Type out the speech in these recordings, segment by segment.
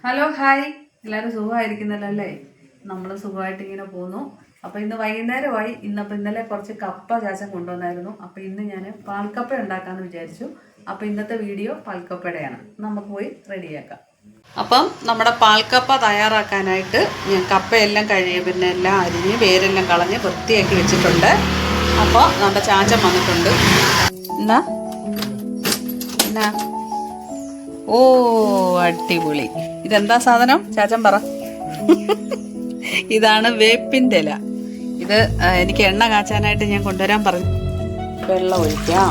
Hello hi, എല്ലാവരും സുഖമായിരിക്കുന്നല്ലോ അല്ലേ? നമ്മൾ സുഖമായിട്ട് ഇങ്ങനെ പോന്നു. അപ്പോൾ ഇന്ന് വൈകുന്നേരമായി. ഇന്നലെ കുറച്ച് കപ്പ ചാച്ചൻ കൊണ്ടുവന്നായിരുന്നു. അപ്പോൾ ഇന്ന് ഞാൻ പാൽക്കപ്പ ഉണ്ടാക്കാമെന്ന് വിചാരിച്ചു. അപ്പോൾ ഇന്നത്തെ വീഡിയോ പാൽക്കപ്പയുടെയാണ്. നമുക്ക് പോയി റെഡിയാക്കാം. അപ്പം നമ്മുടെ പാൽക്കപ്പ തയ്യാറാക്കാനായിട്ട് ഞാൻ കപ്പയെല്ലാം പിന്നെ എല്ലാം അരിഞ്ഞ് വേരെല്ലാം കളഞ്ഞ് വൃത്തിയാക്കി വെച്ചിട്ടുണ്ട്. അപ്പോൾ നമ്മുടെ ചാച്ചൻ വന്നിട്ടുണ്ട്. എന്നാ ഓ അടിപൊളി. ഇതെന്താ സാധനം ചാച്ചൻ പറ? ഇതാണ് വേപ്പിൻ്റെ ഇല. ഇത് എനിക്ക് എണ്ണ കാച്ചാനായിട്ട് ഞാൻ കൊണ്ടുവരാൻ പറഞ്ഞു. വെള്ളം ഒഴിക്കാം.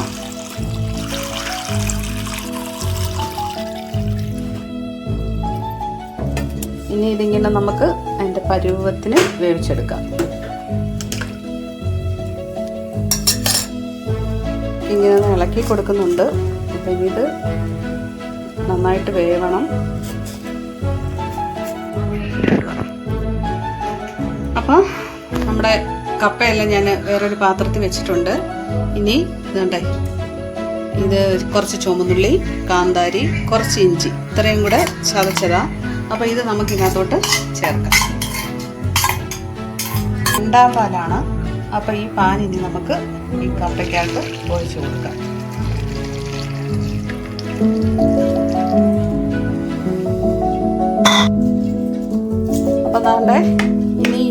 ഇനി ഇതിങ്ങനെ നമുക്ക് അതിൻ്റെ പരുവത്തിന് വേവിച്ചെടുക്കാം. ഇങ്ങനെ ഇളക്കി കൊടുക്കുന്നുണ്ട്. അപ്പം ഇത് നന്നായിട്ട് വേവണം. അപ്പോൾ നമ്മുടെ കപ്പയെല്ലാം ഞാൻ വേറൊരു പാത്രത്തിൽ വെച്ചിട്ടുണ്ട്. ഇനി ഇതുണ്ടേ, ഇത് കുറച്ച് ചുമന്നുള്ളി, കാന്താരി, കുറച്ച് ഇഞ്ചി, ഇത്രയും കൂടെ ചതച്ചതാ. അപ്പോൾ ഇത് നമുക്ക് ഇതിനകത്തോട്ട് ചേർക്കാം. രണ്ടാം പാലാണ്. അപ്പോൾ ഈ പാൻ ഇനി നമുക്ക് ഈ കപ്പയ്ക്കകത്ത് ഒഴിച്ചു കൊടുക്കാം. അപ്പോൾ താണ്ടെ ഇനി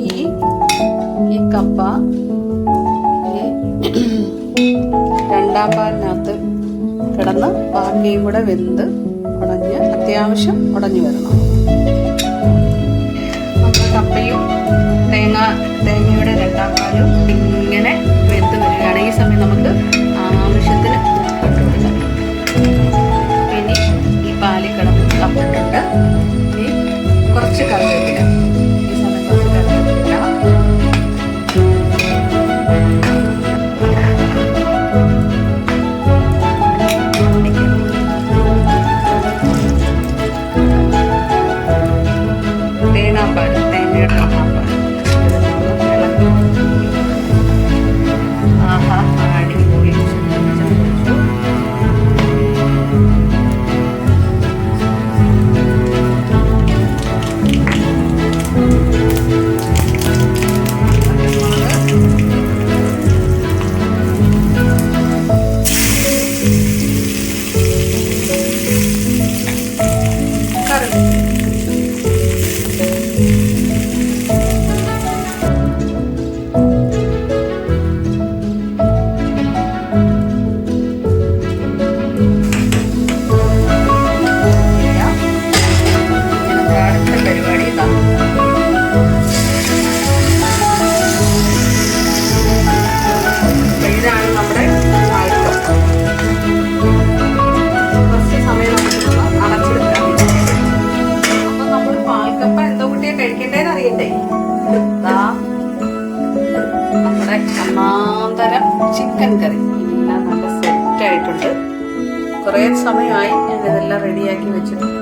ഈ കപ്പ രണ്ടാം പാലിനകത്ത് കിടന്ന് ബാക്കിയും കൂടെ വെന്ത് ഉടഞ്ഞ് അത്യാവശ്യം ഉടഞ്ഞു വരണം. നമ്മുടെ കപ്പയും തേങ്ങയുടെ രണ്ടാം പാലും ഇങ്ങനെ വെന്ത് വരികയാണ്. ഈ സമയം നമുക്ക് ആവശ്യത്തിന് ഇട്ട് കൊടുക്കാം. ഇനി ഈ പാലിൽ കിടന്ന് കപ്പിട്ടുണ്ട്. ഇനി കുറച്ച് കറിവേപ്പില. ഈ സമയം കുറച്ച് കറിവേപ്പില. തേങ്ങാപ്പാൽ, തേങ്ങയുടെ തേങ്ങാപ്പാൽ. ആഹാ, അടിപൊളി. നമ്മുടെ ഒന്നാന്തരം ചിക്കൻ കറി എല്ലാം നല്ല സെറ്റായിട്ടുണ്ട്. കുറേ സമയമായി ഞാൻ ഇതെല്ലാം റെഡിയാക്കി വെച്ചിട്ടുണ്ട്.